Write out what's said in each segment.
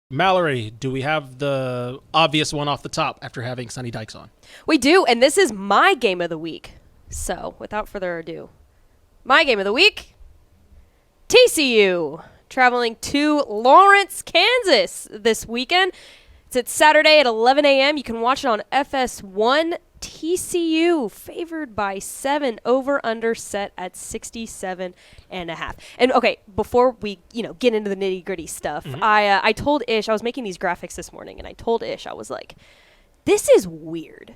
Mallory, do we have the obvious one off the top after having Sonny Dykes on? We do, and this is my game of the week. So, without further ado, my game of the week, TCU, traveling to Lawrence, Kansas this weekend. It's Saturday at 11 a.m. You can watch it on FS1. TCU favored by 7, over under set at 67.5. And okay, before we get into the nitty gritty stuff, I told Ish, I was making these graphics this morning, and I told Ish, I was like, this is weird.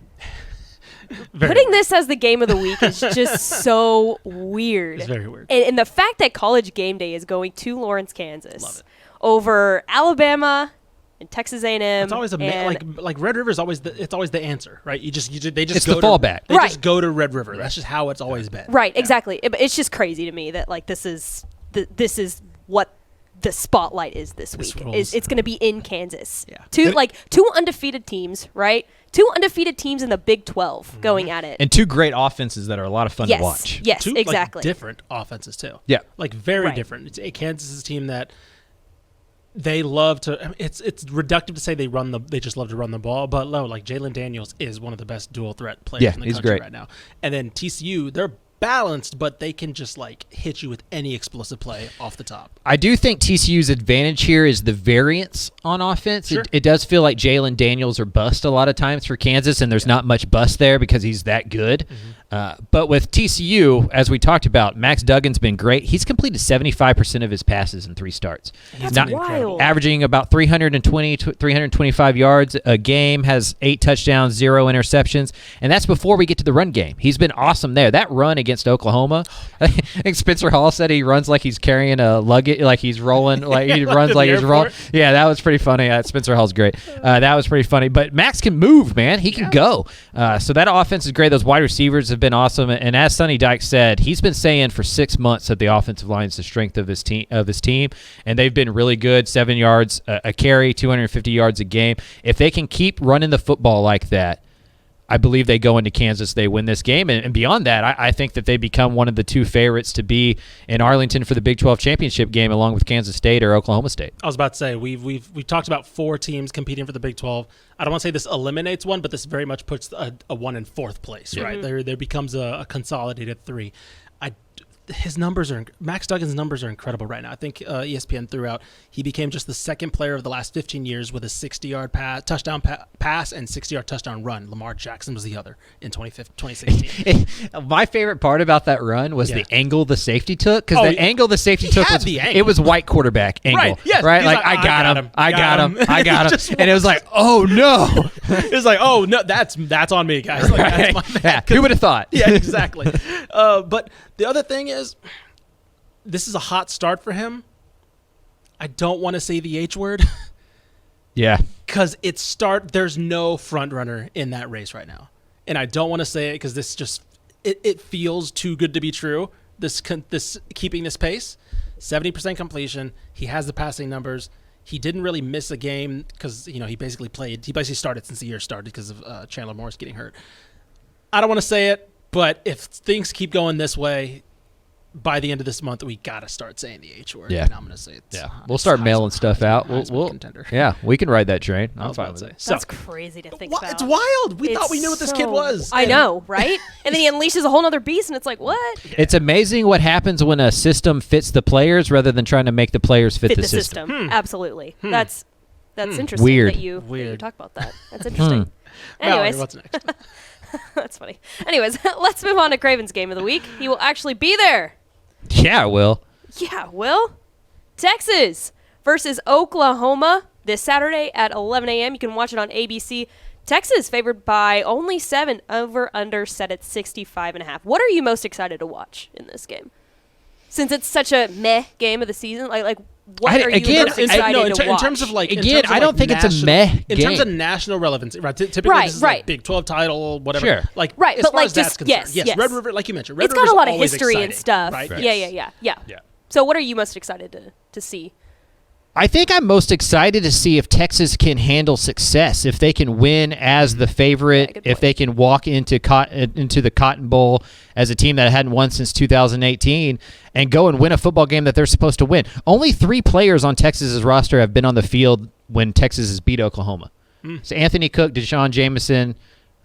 Putting this as the game of the week is just so weird. It's very weird. And the fact that College Game Day is going to Lawrence, Kansas, Love it. over Alabama and Texas A&M. It's always like Red River is always the answer, right? They just It's go the fallback. They just go to Red River. That's just how it's always been. Right, exactly. It's just crazy to me that this is what the spotlight is this week. It's going to be in Kansas. Yeah. Two undefeated teams, right? Two undefeated teams in the Big 12 going at it. And two great offenses that are a lot of fun to watch. Yes, Two, exactly. Different offenses too. Yeah. Very different. It's Kansas is a team that they love to. I mean, it's reductive to say they just love to run the ball, but Jalen Daniels is one of the best dual threat players in the country right now. And then TCU, they're balanced, but they can just hit you with any explosive play off the top. I do think TCU's advantage here is the variance on offense. Sure. It does feel like Jalen Daniels are bust a lot of times for Kansas, and there's not much bust there because he's that good. But with TCU, as we talked about, Max Duggan's been great. He's completed 75% of his passes in 3 starts. That's wild. Averaging about 320 to 325 yards a game, has 8 touchdowns, 0 interceptions, and that's before we get to the run game. He's been awesome there. That run against Oklahoma, I think Spencer Hall said he runs like he's carrying a luggage, like he's rolling, like he runs like he's rolling. Yeah, that was pretty funny. Spencer Hall's great. That was pretty funny. But Max can move, man. He can go. So that offense is great. Those wide receivers have been awesome. And as Sonny Dykes said, he's been saying for 6 months that the offensive line is the strength of his team, and they've been really good. 7 yards a carry, 250 yards a game. If they can keep running the football like that, I believe they go into Kansas, they win this game. And beyond that, I think that they become one of the 2 favorites to be in Arlington for the Big 12 championship game along with Kansas State or Oklahoma State. I was about to say, we've talked about 4 teams competing for the Big 12. I don't want to say this eliminates one, but this very much puts a 1 in 4th place, right? There becomes a consolidated 3. Max Duggan's numbers are incredible right now. I think ESPN threw out he became just the 2nd player of the last 15 years with a 60-yard touchdown pass and 60-yard touchdown run. Lamar Jackson was the other in 2016. My favorite part about that run was the angle the safety took, because the angle the safety took was white quarterback angle. Right, yes. Right? I got him. And it was like, oh, no. It was like, oh, no, that's on me, guys. That's my man. Yeah, who would have thought? Yeah, exactly. But the other thing is, this is a hot start for him. I don't want to say the H word. Yeah. Because there's no front runner in that race right now. And I don't want to say it because this just, it feels too good to be true. This keeping this pace, 70% completion. He has the passing numbers. He didn't really miss a game because, he basically started since the year started because of Chandler Morris getting hurt. I don't want to say it, but if things keep going this way, by the end of this month, we got to start saying the H word. Yeah. And I'm going to say it. Yeah. We'll start mailing stuff out. We'll contender. Yeah, we can ride that train. I'm fine with it. That's crazy to think about. It's wild. We thought we knew what this kid was. I know, right? And then he unleashes a whole other beast, and it's like, what? Yeah. It's amazing what happens when a system fits the players rather than trying to make the players fit the system. Absolutely. That's interesting. Weird. That you talk about that. That's interesting. Mallory, Anyways. what's next? That's funny. Anyways, let's move on to Craven's game of the week. He will actually be there. Yeah, Will. Yeah, Will. Texas versus Oklahoma this Saturday at 11 a.m. You can watch it on ABC. Texas favored by only 7, over under set at 65.5. What are you most excited to watch in this game? Since it's such a meh game of the season, what are you most excited to watch? In terms of I don't think it's a meh game. In terms of national relevance, right? Typically, this is like Big 12 title, whatever. Sure. Right, as but far as that's concerned. yes. Red River, like you mentioned, it's got a lot of history and stuff. Right? Yeah. So what are you most excited to see? I think I'm most excited to see if Texas can handle success, if they can win as the favorite, if they can walk into the Cotton Bowl as a team that hadn't won since 2018 and go and win a football game that they're supposed to win. Only 3 players on Texas's roster have been on the field when Texas has beat Oklahoma. So Anthony Cook, Deshaun Jameson,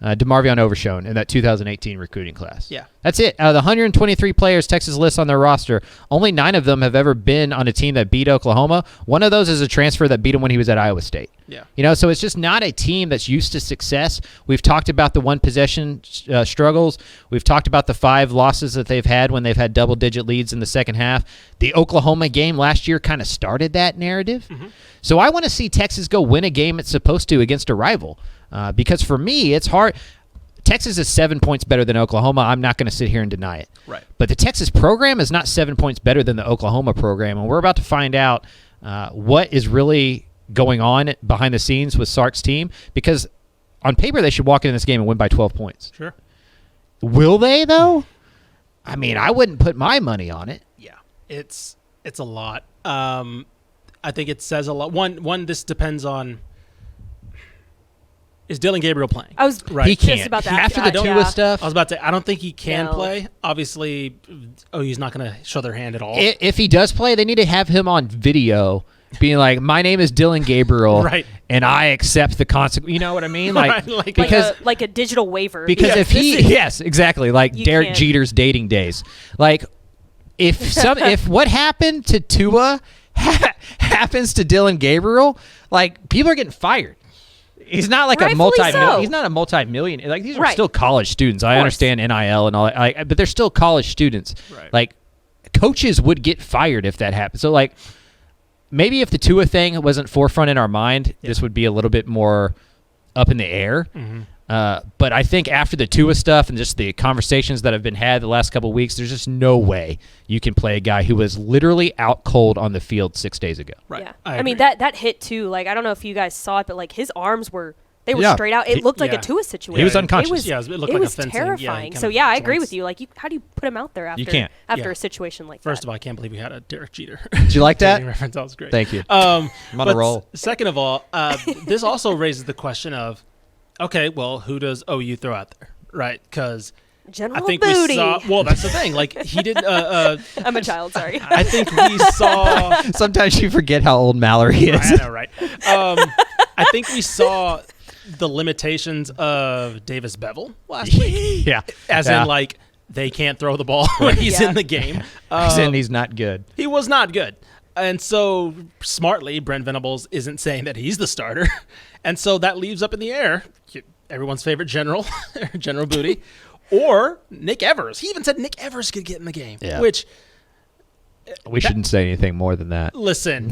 DeMarvion Overshone in that 2018 recruiting class. Yeah. That's it. Out of the 123 players Texas lists on their roster, only 9 of them have ever been on a team that beat Oklahoma. One of those is a transfer that beat him when he was at Iowa State. Yeah. So it's just not a team that's used to success. We've talked about the one possession struggles. We've talked about the 5 losses that they've had when they've had double-digit leads in the second half. The Oklahoma game last year kind of started that narrative. So I want to see Texas go win a game it's supposed to against a rival. Because for me, it's hard. Texas is 7 points better than Oklahoma. I'm not going to sit here and deny it. Right. But the Texas program is not 7 points better than the Oklahoma program, and we're about to find out what is really going on behind the scenes with Sark's team, because on paper they should walk into this game and win by 12 points. Sure. Will they, though? I mean, I wouldn't put my money on it. Yeah. It's a lot. I think it says a lot. One, this depends on, is Dylan Gabriel playing? I was Right. He just can't. about to After ask the that. Tua stuff, I was about to say, I don't think he can No. play. Obviously, he's not going to show their hand at all. if he does play, they need to have him on video being like, my name is Dylan Gabriel, Right. and I accept the consequence. You know what I mean? Right, like- because like a digital waiver. Because Yeah. if he, yes, exactly, like You Derek can't. Jeter's dating days. Like, if what happened to Tua happens to Dylan Gabriel, like, people are getting fired. He's not like Rightfully so. he's not a multi-million. Like, these are Right. still college students. I course. understand NIL and all that, but they're still college students. Right. Like, coaches would get fired if that happened. So, like, maybe if the Tua thing wasn't forefront in our mind, this would be a little bit more up in the air. But I think after the Tua stuff and just the conversations that have been had the last couple of weeks, there's just no way you can play a guy who was literally out cold on the field 6 days ago. Right. Yeah. I I mean, agree. that hit too. Like, I don't know if you guys saw it, but like his arms were Yeah. straight out. It looked like yeah. a Tua situation. He was unconscious. It was, Yeah, it looked like a fencing, yeah, terrifying. kind So of yeah, I agree joints. with you. Like, how do you put him out there after can't. Yeah. a situation like First that? of all, I can't believe we had a Derek Jeter. Did you like that? dating reference. That was great. Thank you. I'm on a roll. Second of all, this also raises the question of, okay, well, who does OU throw out there, right? Because I General think Booty. we saw. Well, that's the thing. Like he did. I'm a child. Sorry. I think we saw. Sometimes you forget how old Mallory is. I know, right? I think we saw the limitations of Davis Bevel last week, Yeah. as Yeah. in like they can't throw the ball when he's Yeah. in the game. As in he's not good. He was not good. And so, smartly, Brent Venables isn't saying that he's the starter. And so that leaves up in the air everyone's favorite general, General Booty, or Nick Evers. He even said Nick Evers could get in the game, Yeah. which, We shouldn't say anything more than that. listen,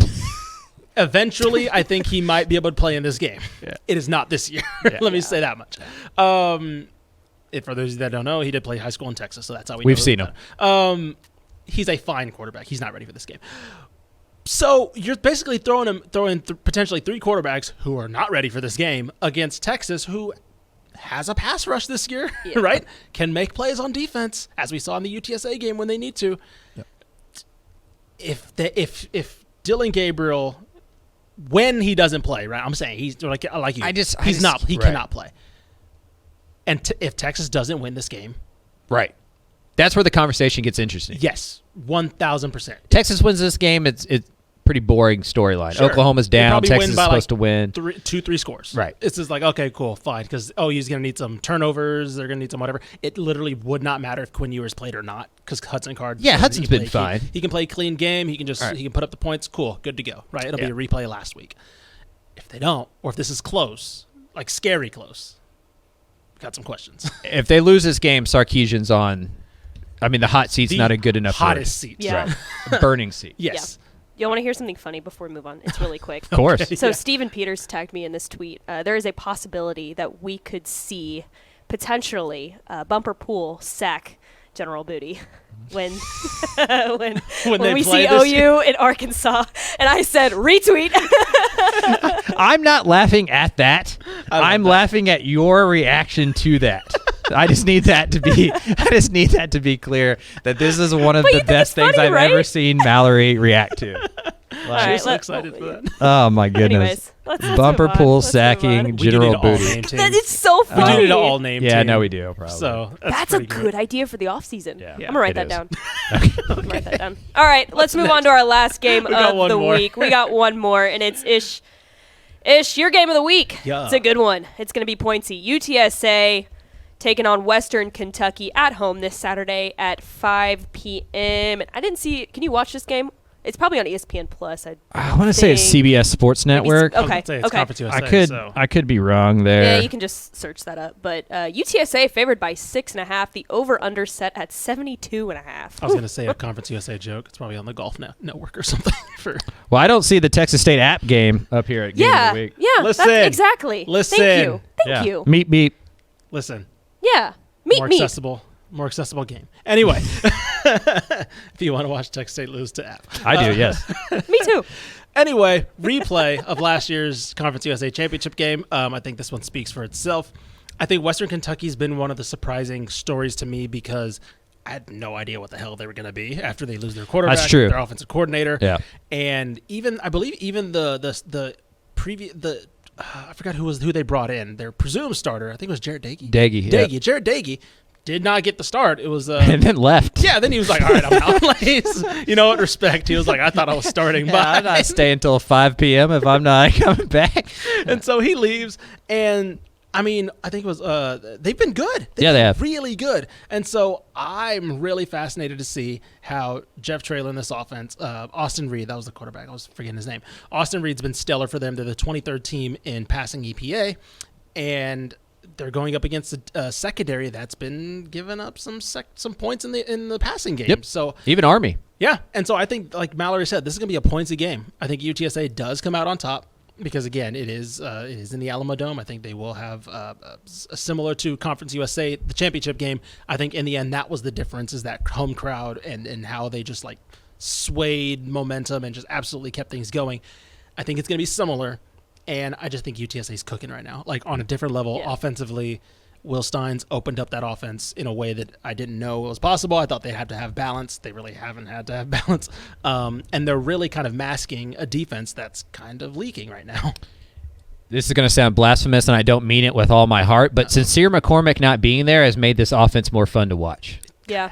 eventually I think he might be able to play in this game. Yeah. It is not this year. Let me say that much. If for those that don't know, he did play high school in Texas, so that's how We've know seen about him. He's a fine quarterback. He's not ready for this game. So you're basically throwing potentially 3 quarterbacks who are not ready for this game against Texas, who has a pass rush this year, Yeah. right? Can make plays on defense, as we saw in the UTSA game when they need to. Yep. If Dylan Gabriel, when he doesn't play, right? I'm saying he's like you. He cannot play. And if Texas doesn't win this game, Right. That's where the conversation gets interesting. yes, 1,000%. Texas wins this game, it's pretty boring storyline. Sure. Oklahoma's They down, probably Texas win is by, supposed to win. 3 scores. Right. It's just like, okay, cool, fine. Because he's going to need some turnovers. They're going to need some whatever. It literally would not matter if Quinn Ewers played or not because Hudson Card. Yeah, said Hudson's he can been play- fine. He can play clean game. He can just Right. he can put up the points. Cool, good to go. Right. It'll Yeah. be a replay last week. If they don't, or if this is close, like scary close, got some questions. If they lose this game, Sarkisian's on. I mean, the hot seat's The not a good enough hottest seat. Yeah. word. Burning seat. Yes. You want to hear something funny before we move on? It's really quick. Of course. So Yeah. Stephen Peters tagged me in this tweet. There is a possibility that we could see potentially Bumper Pool sack General Booty when when they we play see this OU in Arkansas. And I said retweet. I'm not laughing at that. I'm laughing at your reaction to that. I just need that to be clear that this is one of But you the think best it's things funny, I've right? ever seen Mallory react to. All I'm right, so excited for that. Oh my goodness. Anyways, let's Bumper move on. pool Let's move sacking on. We do General need to all Booty. name teams. That is so We funny. do need to all name Yeah, team. no, we do probably. So That's a pretty good idea for the offseason. Yeah. I'm Yeah, gonna write it that is. down. I'm gonna write that down. All right, let's move on to our last game got of one the more. week. We got one more, and it's Ish, your game of the week. Yeah. It's a good one. It's going to be pointsy. UTSA taking on Western Kentucky at home this Saturday at 5 p.m. I didn't see. Can you watch this game? It's probably on ESPN Plus. I want to say it's CBS Sports Network. Okay. It's Conference USA, I could be wrong there. Yeah, you can just search that up. But UTSA favored by 6.5. The over/under set at 72.5. I was going to say a Conference USA joke. It's probably on the Golf Network or something. Well, I don't see the Texas State app game up here at Game of the Week. Yeah, Listen. that's exactly. Listen. Thank you. Thank you. Meet. Listen. Yeah. More accessible game. Anyway, if you want to watch Texas State lose to App. I do, yes. Me too. Anyway, replay of last year's Conference USA championship game. I think this one speaks for itself. I think Western Kentucky's been one of the surprising stories to me because I had no idea what the hell they were going to be after they lose their quarterback, That's true. their offensive coordinator. Yeah. And I believe the previous I forgot who they brought in. Their presumed starter, I think it was Jared Dagey. Jared Dagey did not get the start. It was and then left. Yeah, then he was like, all right, I'm out. Like, you know what, respect. He was like, I thought I was starting. I'm not staying until 5 p.m. if I'm not coming back. And so he leaves, and I mean, I think it was they've been good. They have. Really good. And so I'm really fascinated to see how Jeff Traylor in this offense, Austin Reed, that was the quarterback. I was forgetting his name. Austin Reed's been stellar for them. They're the 23rd team in passing EPA, and they're going up against a secondary that's been giving up some points in the passing game. Yep. So even Army. Yeah, and so I think, like Mallory said, this is going to be a pointsy game. I think UTSA does come out on top because, again, it is in the Alamo Dome. I think they will have similar to Conference USA, the championship game. I think in the end that was the difference, is that home crowd and how they just like swayed momentum and just absolutely kept things going. I think it's going to be similar. And I just think UTSA is cooking right now, like on a different level. Yeah. Offensively, Will Steins opened up that offense in a way that I didn't know was possible. I thought they had to have balance. They really haven't had to have balance. And they're really kind of masking a defense that's kind of leaking right now. This is going to sound blasphemous, and I don't mean it with all my heart, but Sincere McCormick not being there has made this offense more fun to watch. Yeah.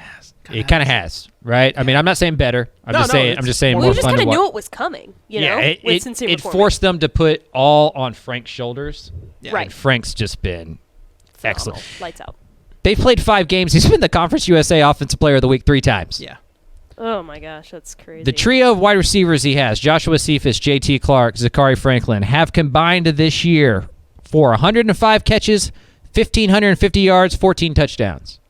It kind of has, right? I mean, I'm not saying better. I'm just saying Well, more we just fun to kind of watch. knew it was coming, with Sincere it McCormick. forced them to put all on Frank's shoulders. Yeah. Right. And Frank's just been excellent. Lights out. They've played 5 games. He's been the Conference USA Offensive Player of the Week 3 times. Yeah. Oh, my gosh. That's crazy. The trio of wide receivers he has, Joshua Cephas, J.T. Clark, Zachary Franklin, have combined this year for 105 catches, 1,550 yards, 14 touchdowns.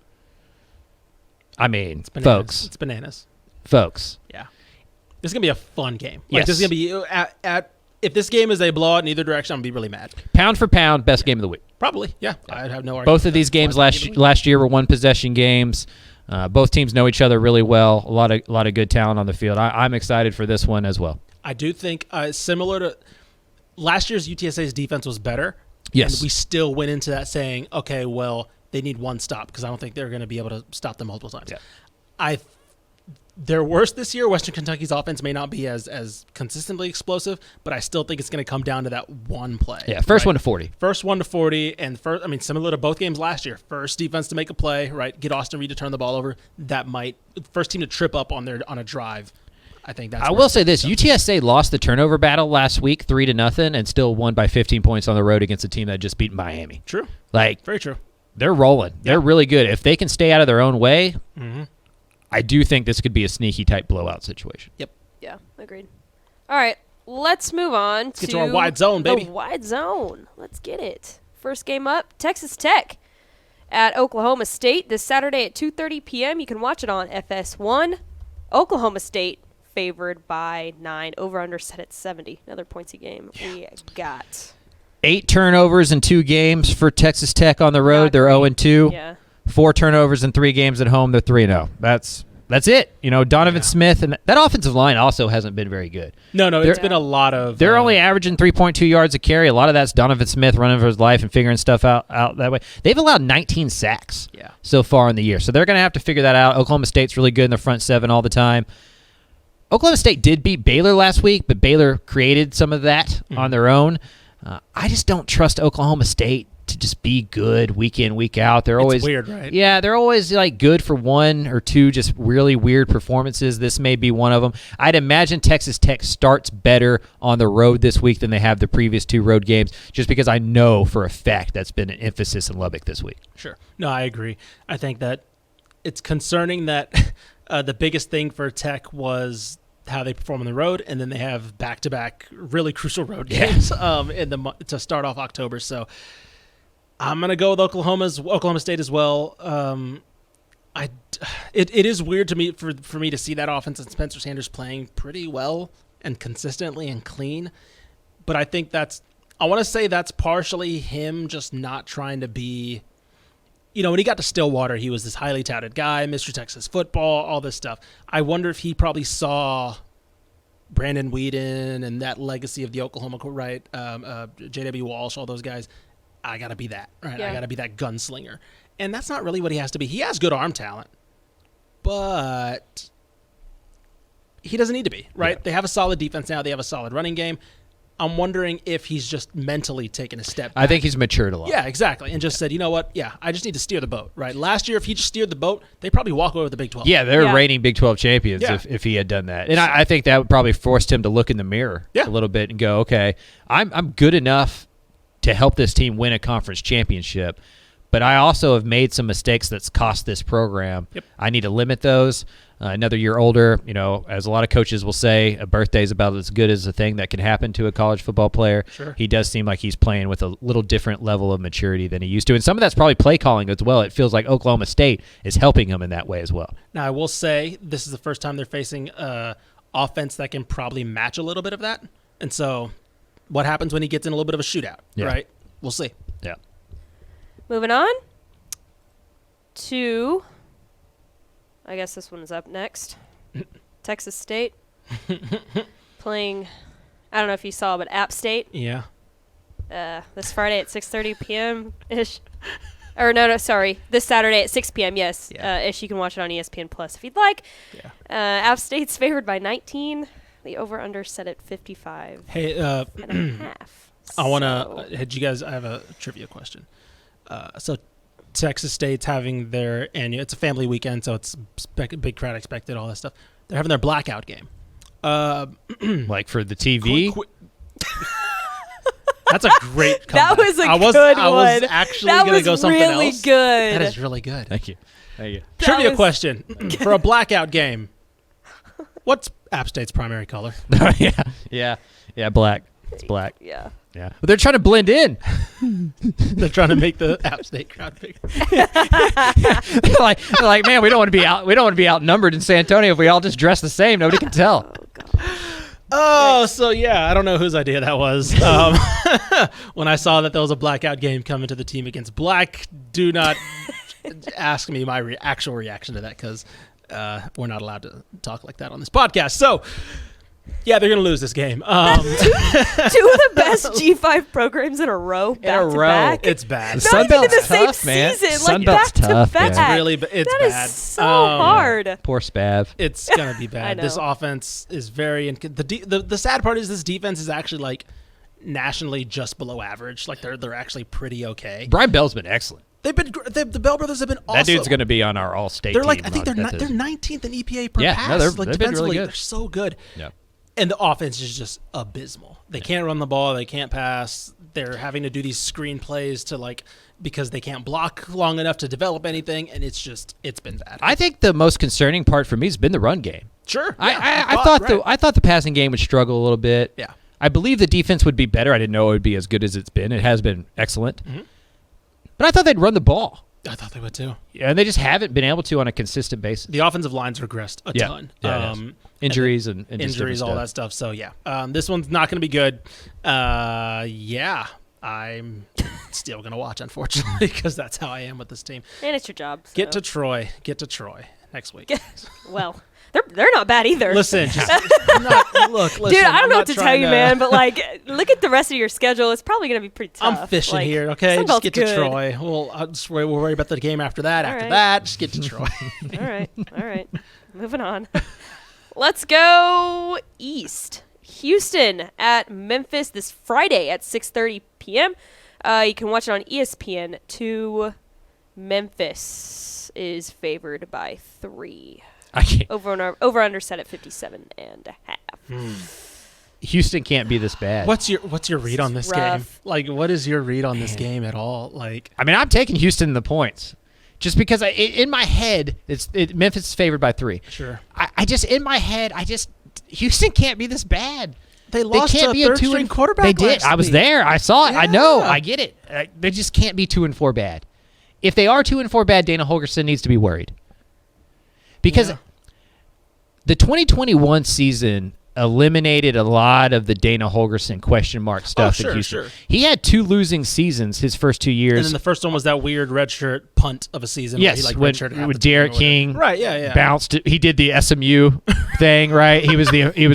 I mean, folks. It's bananas. Folks. Yeah. This is going to be a fun game. Like, Yes. this is going to be if this game is a blowout in either direction, I'm going to be really mad. Pound for pound, best game of the week. Probably, yeah. I'd have no argument. Both of these games last year were one-possession games. Both teams know each other really well. A lot of good talent on the field. I'm excited for this one as well. I do think similar to last year's UTSA's defense was better. Yes. And we still went into that saying, okay, well, they need one stop because I don't think they're going to be able to stop them multiple times. Yeah. They're worse this year. Western Kentucky's offense may not be as consistently explosive, but I still think it's going to come down to that one play. Yeah, first one to 40. First 1 to 40, and similar to both games last year. First defense to make a play, right? Get Austin Reed to turn the ball over. That might first team to trip up on a drive. I think that's. I will say this: UTSA lost the turnover battle last week, 3-0, and still won by 15 points on the road against a team that just beat Miami. True. Like, very true. They're rolling. They're really good. If they can stay out of their own way, I do think this could be a sneaky type blowout situation. Yep. Yeah, agreed. All right, let's move on Get to our wide zone, baby. The wide zone. Let's get it. First game up, Texas Tech at Oklahoma State this Saturday at 2:30 p.m. You can watch it on FS1. Oklahoma State favored by 9. Over/under set at 70. Another pointsy game we got. 8 turnovers in 2 games for Texas Tech on the road. They're 0-2. Yeah. 4 turnovers in 3 games at home. They're 3-0. That's it. Donovan Smith and that offensive line also hasn't been very good. No, it's been a lot of. They're only averaging 3.2 yards a carry. A lot of that's Donovan Smith running for his life and figuring stuff out that way. They've allowed 19 sacks so far in the year, so they're going to have to figure that out. Oklahoma State's really good in the front 7 all the time. Oklahoma State did beat Baylor last week, but Baylor created some of that on their own. I just don't trust Oklahoma State to just be good week in, week out. They're always weird, right? Yeah, they're always like good for one or two just really weird performances. This may be one of them. I'd imagine Texas Tech starts better on the road this week than they have the previous 2 road games, just because I know for a fact that's been an emphasis in Lubbock this week. Sure. No, I agree. I think that it's concerning that the biggest thing for Tech was how they perform on the road, and then they have back-to-back really crucial road games to start off October. So I'm gonna go with Oklahoma State as well. It is weird to me for me to see that offense and Spencer Sanders playing pretty well and consistently and clean, but I think I want to say that's partially him just not trying to be. When he got to Stillwater, he was this highly touted guy, Mr. Texas football, all this stuff. I wonder if he probably saw Brandon Weeden and that legacy of the Oklahoma, right? J.W. Walsh, all those guys. I got to be that, right? Yeah. I got to be that gunslinger. And that's not really what he has to be. He has good arm talent, but he doesn't need to be, right? Yeah. They have a solid defense now. They have a solid running game. I'm wondering if he's just mentally taken a step back. I think he's matured a lot. Yeah, exactly. And just said, you know what? Yeah, I just need to steer the boat, right? Last year, if he just steered the boat, they probably walk away with the Big 12. Yeah, they're Yeah. reigning Big 12 champions if he had done that. And I think that would probably forced him to look in the mirror a little bit and go, okay, I'm good enough to help this team win a conference championship, but I also have made some mistakes that's cost this program. Yep. I need to limit those. Another year older, as a lot of coaches will say, a birthday is about as good as a thing that can happen to a college football player. Sure. He does seem like he's playing with a little different level of maturity than he used to. And some of that's probably play calling as well. It feels like Oklahoma State is helping him in that way as well. Now, I will say this is the first time they're facing offense that can probably match a little bit of that. And so what happens when he gets in a little bit of a shootout, right? We'll see. Yeah. Moving on to, I guess this one is up next. Texas State playing, I don't know if you saw, but App State Yeah. this Friday at 6:30 p.m.-ish. Or no, sorry. This Saturday at 6 p.m., yes. Yeah. Ish, you can watch it on ESPN Plus if you'd like. Yeah. App State's favored by 19. The over-under set at 55 Hey, and a half. I want to. Had you guys? I have a trivia question. So, Texas State's having their annual. It's a family weekend, so it's big crowd expected. All that stuff. They're having their blackout game. Like for the TV? That's a great comeback. That was a good I was one. actually That going to was go something really else. good. That is really good. Thank you. Thank you. Trivia was- question. For a blackout game, what's App State's primary color? Yeah, black. It's black. Yeah. Yeah. But they're trying to blend in. They're trying to make the App State crowd bigger. they're like, man, we don't want to be outnumbered in San Antonio if we all just dress the same. Nobody can tell. Oh, God. Oh, so yeah, I don't know whose idea that was. When I saw that there was a blackout game coming to the team against black, do not ask me my actual reaction to that because we're not allowed to talk like that on this podcast. So, yeah, they're going to lose this game. Two of the best G5 programs in a row, back to back. It's bad. The Not Sun even in the Belt's same tough, man. season, Sun like Belt's back tough, to back. man. It's That bad. is so hard. Poor Spav. It's going to be bad. I This know. offense is very the sad part is this defense is actually like nationally just below average. Like they're actually pretty okay. Brian Bell's been excellent. They've been the Bell brothers have been awesome. That dude's going to be on our all-state They're team. like I think they're That is- 19th in EPA per Yeah, pass. no, they've like been defensively, really good. they're so good. Yeah. And the offense is just abysmal. They can't run the ball. They can't pass. They're having to do these screen plays because they can't block long enough to develop anything, and it's been bad. I think the most concerning part for me has been the run game. Sure. I thought the passing game would struggle a little bit. Yeah. I believe the defense would be better. I didn't know it would be as good as it's been. It has been excellent. Mm-hmm. But I thought they'd run the ball. I thought they would too. Yeah, and they just haven't been able to on a consistent basis. The offensive line's regressed a ton. Yeah, it has. Injuries and just injuries, different all that stuff. So yeah, this one's not going to be good. Yeah, I'm still going to watch, unfortunately, because that's how I am with this team. And it's your job. So. Get to Troy next week. Well, they're not bad either. Listen, listen, Dude, I don't I'm know not what to tell trying you, man, but like, look at the rest of your schedule. It's probably going to be pretty tough. I'm fishing Like, here, okay? Sun Just Belt's get to good. Troy. We'll worry about the game after that. All After right. that, just get to Troy. All right. Moving on. Let's go east. Houston at Memphis this Friday at 6:30 p.m. You can watch it on ESPN. 2, Memphis is favored by 3. I can't. Over under set at 57.5. Houston can't be this bad. What's your read on this game? rough. Like, what is your read on this game at all? Like, I mean, I'm taking Houston in the points. Just because in my head, Memphis is favored by 3. sure. I just, in my head, Houston can't be this bad. They lost can't to be a a third-string quarterback They did. last I was week. there. I saw it. I know. Yeah. I get it. They just can't be 2-4 bad. If they are 2-4 bad, Dana Holgorsen needs to be worried. Because Yeah. the 2021 season eliminated a lot of the Dana Holgorsen question mark stuff sure, in Houston. sure. He had 2 losing seasons his first 2 years. And then the first one was that weird redshirt punt of a season. Yes, where he, when redshirted half with the team or Derek whatever. King Right, yeah. bounced. He did the SMU thing, right? He was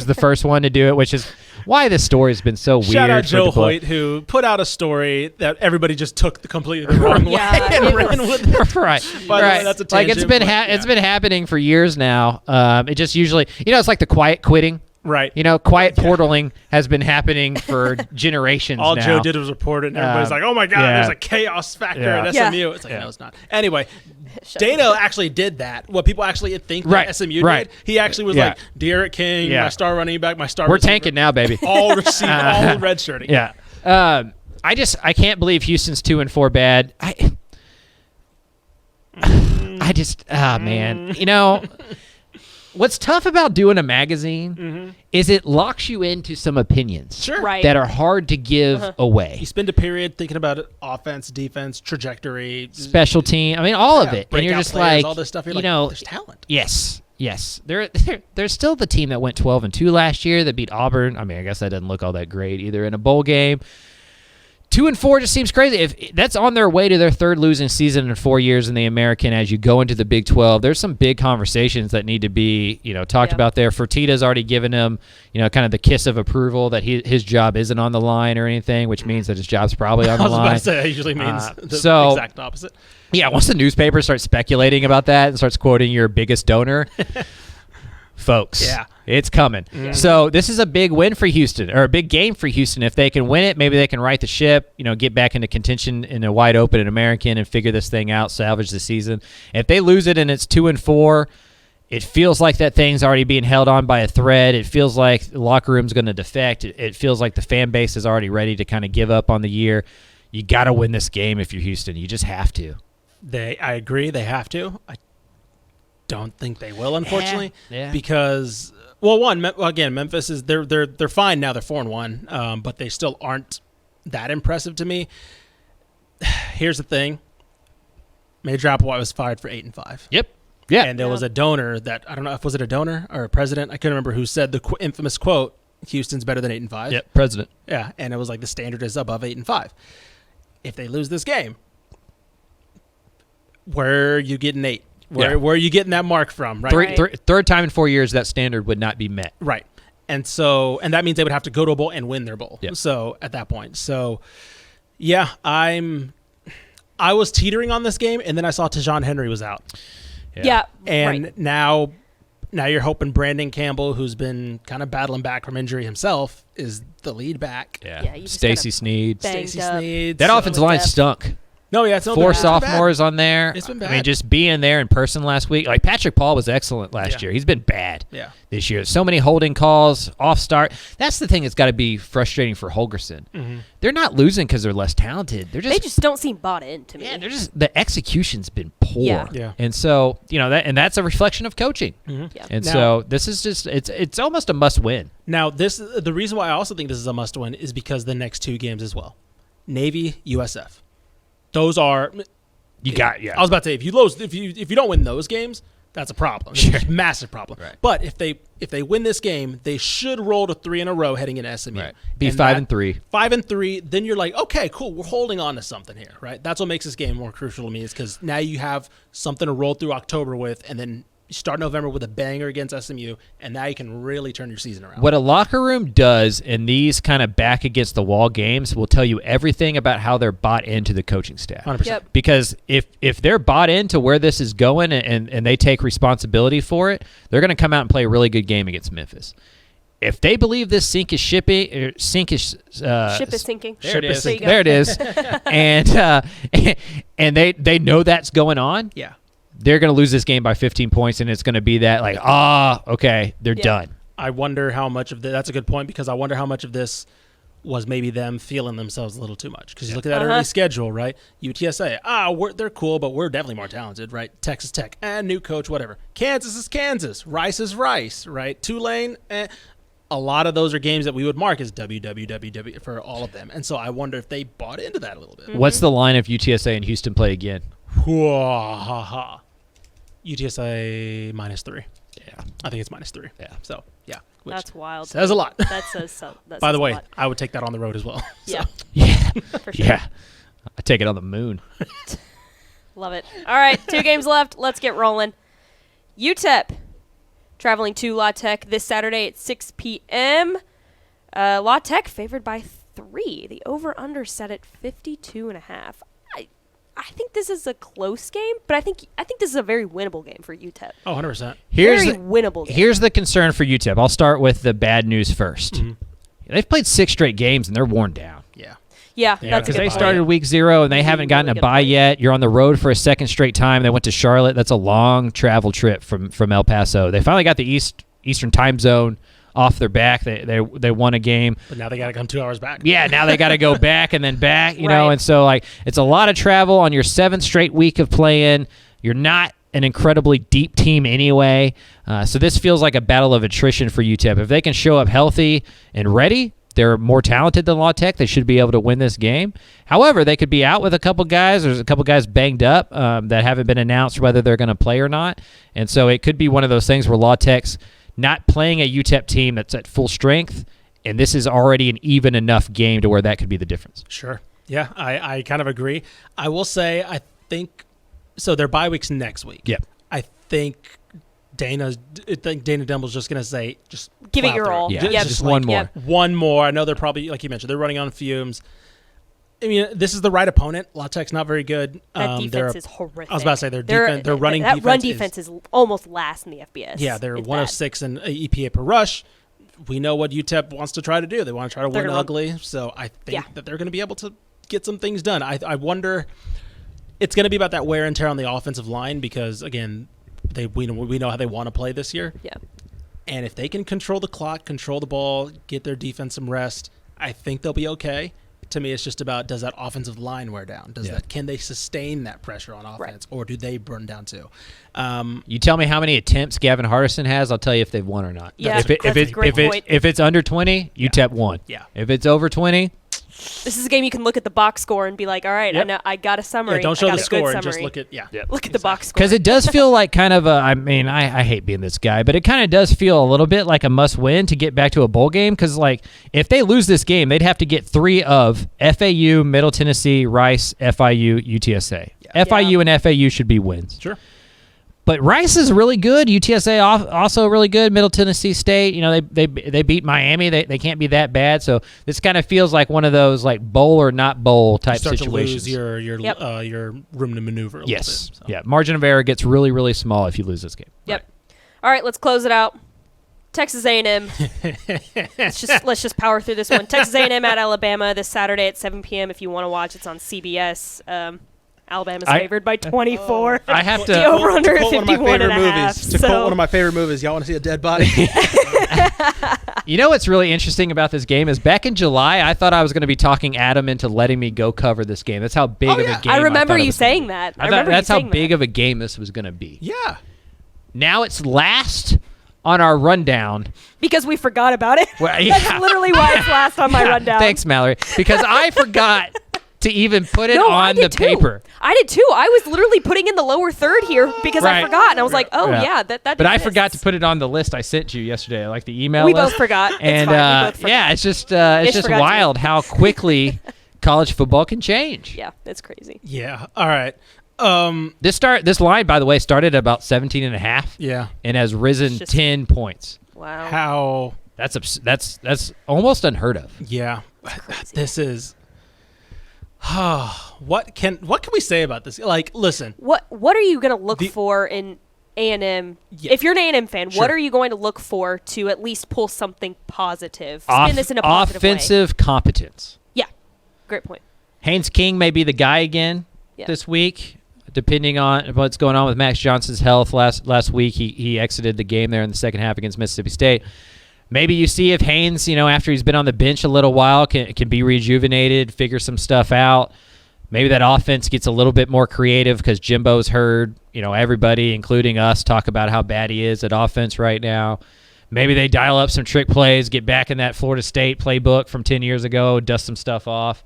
the first one to do it, which is why this story has been so weird. Shout out for Joe the book. Hoyt, who put out a story that everybody just took the completely the wrong way Yeah, and it ran was- with it. Right, By the way, right. that's a like it's tangent, been but it's yeah. been happening for years now. It just usually, it's like the quiet quitting. Right. Quiet portaling has been happening for generations All now. Joe did was report it, and everybody's like, "Oh my God, yeah. there's a chaos factor Yeah. at Yeah. SMU." It's like, Yeah. no, it's not. Anyway, Shut Dana actually did that. What people actually think Right, that SMU right. did, he actually was Yeah. like, Derek King, Yeah. my star running back, my star We're receiver, tanking now, baby. all received, all redshirting. Yeah. I can't believe Houston's 2-4 bad. I just, man. What's tough about doing a magazine is it locks you into some opinions Sure. Right. that are hard to give away. You spend a period thinking about it, offense, defense, trajectory, Special team, all of yeah, it. And you're breakout just players, like, all this stuff. You're like, there's talent. Yes. There's still the team that went 12-2 last year that beat Auburn. I mean, I guess that doesn't look all that great either in a bowl game. 2-4 just seems crazy. If that's on their way to their 3rd losing season in 4 years in the American, as you go into the Big 12, there's some big conversations that need to be, talked Yeah. about there. Fertitta's already given him, kind of the kiss of approval that his job isn't on the line or anything, which means that his job's probably on I the was about line. to say that usually means the so- exact opposite. Yeah, once the newspaper starts speculating about that and starts quoting your biggest donor, folks, Yeah. it's coming. So this is a big win for Houston, or a big game for Houston. If they can win it, maybe they can right the ship, get back into contention in a wide open and American and figure this thing out, salvage the season. If they lose it and it's 2-4, it feels like that thing's already being held on by a thread. It feels like the locker room's going to defect. It feels like the fan base is already ready to kind of give up on the year. You got to win this game if you're Houston. You just have to. I agree. They have to. I don't think they will, unfortunately. Yeah. Because, again, Memphis is they're fine now. They're 4-1, but they still aren't that impressive to me. Here's the thing: Major Applewhite was fired for 8-5. Yep. Yeah. And there was a donor that I don't know if was it a donor or a president. I couldn't remember who said the infamous quote: "Houston's better than 8-5." Yep. President. Yeah, and it was like the standard is above 8-5. If they lose this game, where are you getting 8? Where are you getting that mark from? Right. Third time in 4 years that standard would not be met. Right. And that means they would have to go to a bowl and win their bowl. Yep. So at that point. So yeah, I was teetering on this game, and then I saw Tajon Henry was out. Yeah. And right. now you're hoping Brandon Campbell, who's been kind of battling back from injury himself, is the lead back. Yeah, you just Stacy gotta Sneed. bang- Stacey up. Sneed. That so- offensive line depth. stunk. No, yeah, it's no 4 bad. It's been bad. sophomores on there. It's been I mean, bad. just being there in person last week. Like Patrick Paul was excellent last Yeah. year. He's been bad Yeah. this year. So many holding calls, off start. That's the thing that's got to be frustrating for Holgorsen. Mm-hmm. They're not losing because they're less talented. They're They just, just don't seem bought in to me. they're just the execution's been poor. Yeah. Yeah. And so that's a reflection of coaching. Mm-hmm. Yeah. And Now- so this is just it's almost a must win. Now, the reason why I also think this is a must-win is because the next 2 games as well, Navy, USF. Those are. I was about to say if you don't win those games, that's a problem. It's a massive problem. Right. But if they win this game, they should roll to 3 in a row heading into SMU. Right. Be And 5-3. 5-3, then you're like, okay, cool, we're holding on to something here, right? That's what makes this game more crucial to me is because now you have something to roll through October with, and then you start November with a banger against SMU, and now you can really turn your season around. What a locker room does in these kind of back against the wall games will tell you everything about how they're bought into the coaching staff. 100%. Yep. Because if they're bought into where this is going and they take responsibility for it, they're going to come out and play a really good game against Memphis. if they believe this sink is shipping, or sink is Ship is sinking. There it is. There you go. There it is, and they know that's going on. Yeah. They're going to lose this game by 15 points, and it's going to be that like, okay, they're done. I wonder how much of that's a good point, because I wonder how much of this was maybe them feeling themselves a little too much. Because you look at that early schedule, right? UTSA, they're cool, but we're definitely more talented, right? Texas Tech, new coach, whatever. Kansas is Kansas. Rice is Rice, right? Tulane, a lot of those are games that we would mark as WWWW for all of them. And so I wonder if they bought into that a little bit. What's the line if UTSA and Houston play again? UTSA -3. Yeah. I think it's -3. Yeah. So, yeah. Which That's wild. says a lot. That says so. That By says the a way, lot. I would take that on the road as well. Yeah. Yeah. For sure. Yeah. I take it on the moon. Love it. All right, 2 games left. Let's get rolling. UTEP traveling to La Tech this Saturday at 6 p.m. La Tech favored by 3. The over/under set at 52.5. I think this is a close game, but I think this is a very winnable game for UTEP. Oh, 100%. Very winnable game. Here's the concern for UTEP. I'll start with the bad news first. Mm-hmm. They've played 6 straight games, and they're worn down. Yeah. Yeah, Yeah, that's a Because good they point. started week 0, and they haven't gotten a good bye point. yet. You're on the road for a second straight time. They went to Charlotte. That's a long travel trip from El Paso. They finally got the Eastern time zone off their back. They won a game. But now they got to come 2 hours back. Yeah, now they got to go back and then back, you know, Right. and so like it's a lot of travel on your 7th straight week of playing. You're not an incredibly deep team anyway, so this feels like a battle of attrition for UTEP. If they can show up healthy and ready, they're more talented than La Tech. They should be able to win this game. However, they could be out with a couple guys. There's a couple guys banged up that haven't been announced whether they're going to play or not, and so it could be one of those things where La Tech's not playing a UTEP team that's at full strength, and this is already an even enough game to where that could be the difference. Sure. Yeah, I kind of agree. I will say, I think, so their bye week's next week. Yep. I think Dana Dimble's just going to say, just Give it plow your through all. Yeah, Yep. just one more. Yep. One more. I know they're probably, like you mentioned, they're running on fumes. I mean, this is the right opponent. La Tech's not very good. That defense is horrific. I was about to say their running that defense. run defense is almost last in the FBS. Yeah, they're It's 106 in EPA per rush. We know what UTEP wants to try to do. They want to try to They're win gonna- ugly. So I think Yeah. that they're going to be able to get some things done. I wonder, it's going to be about that wear and tear on the offensive line because, again, we know how they want to play this year. Yeah. And if they can control the clock, control the ball, get their defense some rest, I think they'll be okay. To me, it's just about, does that offensive line wear down? Can they sustain that pressure on offense, or do they burn down too? You tell me how many attempts Gavin Hardison has, I'll tell you if they've won or not. Yeah, if that's a great point. if it's under 20, UTEP won. Yeah. If it's over 20, This is a game you can look at the box score and be like, all right, Yep. I know I got a summary. Yeah, don't I show got the a good score and just summary. look at Look at the box score. because it does feel like kind of a, I mean, I hate being this guy, but it kind of does feel a little bit like a must-win to get back to a bowl game because, like, if they lose this game, they'd have to get 3 of FAU, Middle Tennessee, Rice, FIU, UTSA. FIU and FAU should be wins. Sure. But Rice is really good. UTSA also really good. Middle Tennessee State, you know, they beat Miami. They can't be that bad. So this kind of feels like one of those like bowl or not bowl type You start situations. to lose your room to maneuver a little yes, bit. So. yeah. Margin of error gets really, really small if you lose this game. Yep. All right, let's close it out. Texas A&M. let's just power through this one. Texas A&M at Alabama this Saturday at 7 p.m. If you want to watch, it's on CBS. Alabama's favored by 24. I have The to. over-under To at quote one of my 51 favorite and a half. movies. To quote one of my favorite movies, y'all want to see a dead body? You know what's really interesting about this game is back in July, I thought I was going to be talking Adam into letting me go cover this game. That's how big of a game. I remember thought it you was gonna saying be. that. I thought remember that's you how saying big that. of a game this was going to be. Yeah. Now it's last on our rundown. Because we forgot about it. Well, That's yeah. literally why it's last on my rundown. Thanks, Mallory. Because I forgot to even put it No, I on the did too. paper. I did too. I was literally putting in the lower third here because I Right. forgot, and I was like, "Oh yeah, that." But I exists. forgot to put it on the list I sent you yesterday, like the email We list. both forgot. It's And fine. We both forgot. yeah, it's just forgot wild how quickly college football can change. Yeah, it's crazy. Yeah. All right. This line, by the way, started at about 17 and a half Yeah. and has risen It's just- 10 points. Wow. How? That's almost unheard of. Yeah. crazy. This is. What can we say about this? Like, listen. What are you gonna look for in A&M. Yeah. If you're an A&M fan, Sure. what are you going to look for to at least pull something positive? Spin this in a positive offensive way. competence. Yeah, great point. Haynes King may be the guy again this week, depending on what's going on with Max Johnson's health. Last week, he exited the game there in the second half against Mississippi State. Maybe you see if Haynes, after he's been on the bench a little while, can be rejuvenated, figure some stuff out. Maybe that offense gets a little bit more creative because Jimbo's heard, everybody, including us, talk about how bad he is at offense right now. Maybe they dial up some trick plays, get back in that Florida State playbook from 10 years ago, dust some stuff off.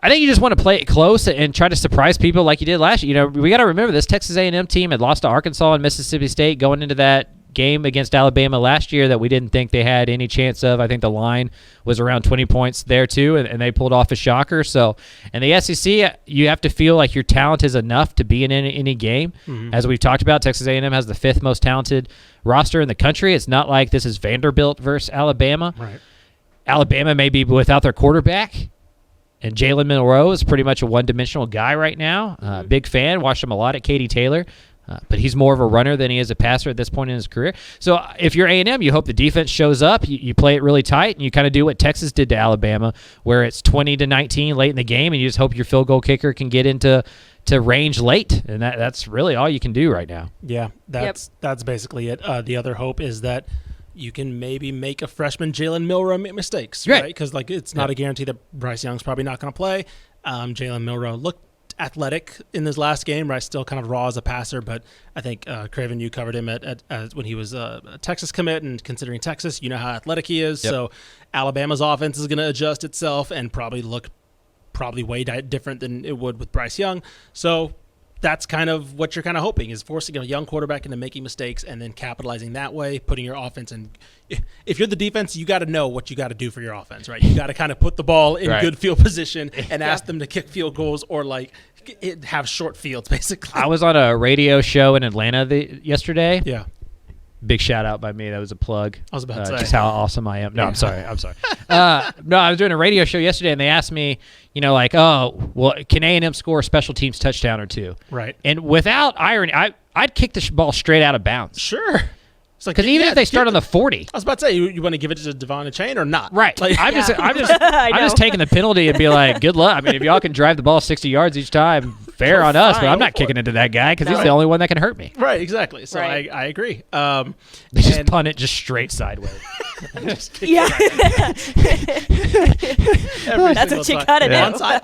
I think you just want to play it close and try to surprise people like you did last year. We got to remember this Texas A&M team had lost to Arkansas and Mississippi State going into that game against Alabama last year that we didn't think they had any chance of. I think the line was around 20 points there too, and they pulled off a shocker. So in the SEC, you have to feel like your talent is enough to be in any game. Mm-hmm. As we've talked about, Texas A&M has the 5th most talented roster in the country. It's not like this is Vanderbilt versus Alabama. Right. Alabama may be without their quarterback, and Jalen Milroe is pretty much a one-dimensional guy right now. Big fan. Watched him a lot at Katy Taylor. But he's more of a runner than he is a passer at this point in his career. So if you're A&M, you hope the defense shows up. You play it really tight, and you kind of do what Texas did to Alabama, where it's 20-19 late in the game, and you just hope your field goal kicker can get into range late. And that's really all you can do right now. Yeah, that's basically it. The other hope is that you can maybe make a freshman Jalen Milroe make mistakes, right? Because it's not a guarantee that Bryce Young's probably not going to play. Jalen Milroe looked athletic in his last game, right? Still kind of raw as a passer, but I think Craven, you covered him at when he was a Texas commit, and considering Texas, you know how athletic he is. Yep. So Alabama's offense is going to adjust itself and probably look way different than it would with Bryce Young. So that's kind of what you're kind of hoping, is forcing a young quarterback into making mistakes and then capitalizing that way, putting your offense in. If you're the defense, you got to know what you got to do for your offense, right? You got to kind of put the ball in good field position and ask them to kick field goals or have short fields, basically. I was on a radio show in Atlanta yesterday. Yeah. Big shout out by me. That was a plug. I was about to say. Just how awesome I am. No, I'm sorry. No, I was doing a radio show yesterday, and they asked me, can A&M score a special teams touchdown or two? Right. And without irony, I'd kick the ball straight out of bounds. Sure. Because even if they start on the 40. I was about to say, you want to give it to Devon Chain or not? Right. I'm just taking the penalty and be like, good luck. I mean, if y'all can drive the ball 60 yards each time, fair on us, but I'm not kicking it to that guy because he's the only one that can hurt me. Right, exactly. So I agree. They just punt it just straight sideways. That's what you got to do.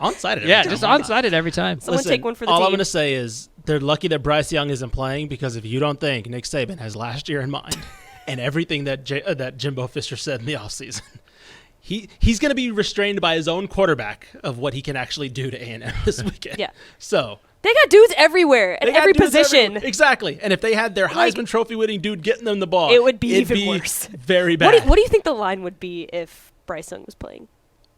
Onside it. Yeah, just onside it every time. Someone take one for the team. team. All I'm going to say is they're lucky that Bryce Young isn't playing, because if you don't think Nick Saban has last year in mind and everything that Jimbo Fisher said in the offseason, he's going to be restrained by his own quarterback of what he can actually do to A&M this weekend. Yeah. So they got dudes everywhere at every position. Exactly. And if they had their Heisman Trophy winning dude getting them the ball, it would be even worse. Very bad. What do you think the line would be if Bryce Young was playing?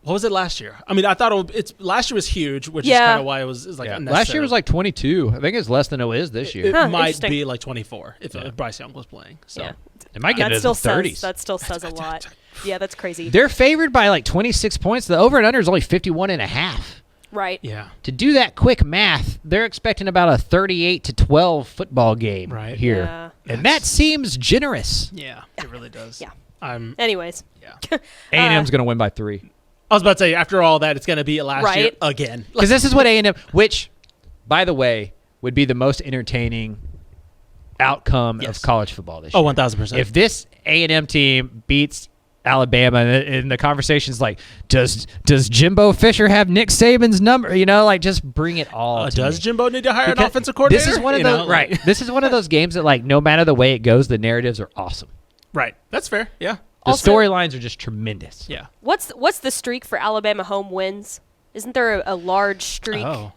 What was it last year? I mean, I thought last year was huge, which is kind of why it was unnecessary. Last year was 22. I think it's less than it is this year. It might be 24 if Bryce Young was playing. So it might get into the 30s. That still says a lot. Yeah, that's crazy. They're favored by 26 points. The over and under is only 51.5. Right. Yeah. To do that quick math, they're expecting about a 38-12 football game here. Yeah. And that seems generous. Yeah, it really does. Yeah. Anyways. Yeah. A&M's going to win by 3. I was about to say, after all that, it's going to be last year again. Because this is what A&M, which, by the way, would be the most entertaining outcome of college football this year. Oh, 1,000%. If this A&M team beats Alabama, and the conversation's like, does Jimbo Fisher have Nick Saban's number? Just bring it all. Does Jimbo need to hire an offensive coordinator? This is one of those This is one of those games that no matter the way it goes, the narratives are awesome. Right. That's fair. Yeah. The storylines are just tremendous. Yeah. What's the streak for Alabama home wins? Isn't there a large streak? Oh.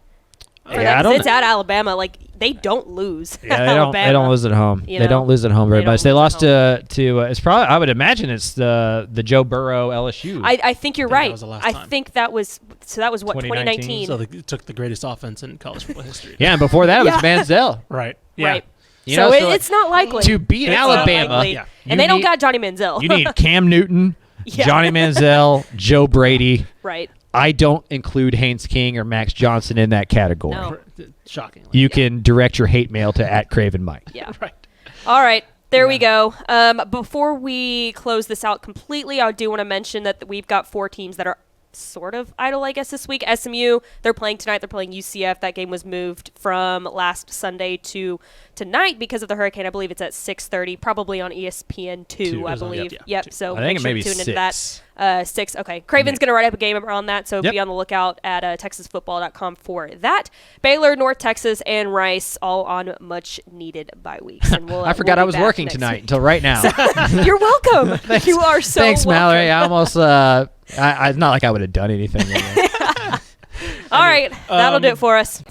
It's at Alabama. They don't lose. Yeah, they don't lose at home. They don't lose at home very much. They lost to it's probably, I would imagine it's the Joe Burrow LSU. I think you're right. That was the last time. I think that was what 2019. So they took the greatest offense in college football history. Yeah, and before that it was Manziel. Right. Yeah. Right. It's not likely to beat Alabama. Yeah. And they don't got Johnny Manziel. You need Cam Newton, Johnny Manziel, Joe Brady. Right. I don't include Haynes King or Max Johnson in that category. No. Shockingly. You can direct your hate mail to @CravenMike. Yeah. Right. All right. There we go. Before we close this out completely, I do want to mention that we've got 4 teams that are sort of idle, I guess, this week. SMU, they're playing tonight. They're playing UCF. That game was moved from last Sunday to tonight because of the hurricane. I believe it's at 6:30, probably on ESPN2, I believe. Yep. So I think make sure maybe to tune 6. into that. 6. Okay. Craven's going to write up a game around that, so Yep. be on the lookout at TexasFootball.com for that. Baylor, North Texas, and Rice all on much needed bye weeks. And we'll, I forgot we'll I be was back working next tonight week. until right now. You're welcome. You are so Thanks, welcome. Mallory. I almost I not like I would have done anything. All right. That'll do it for us.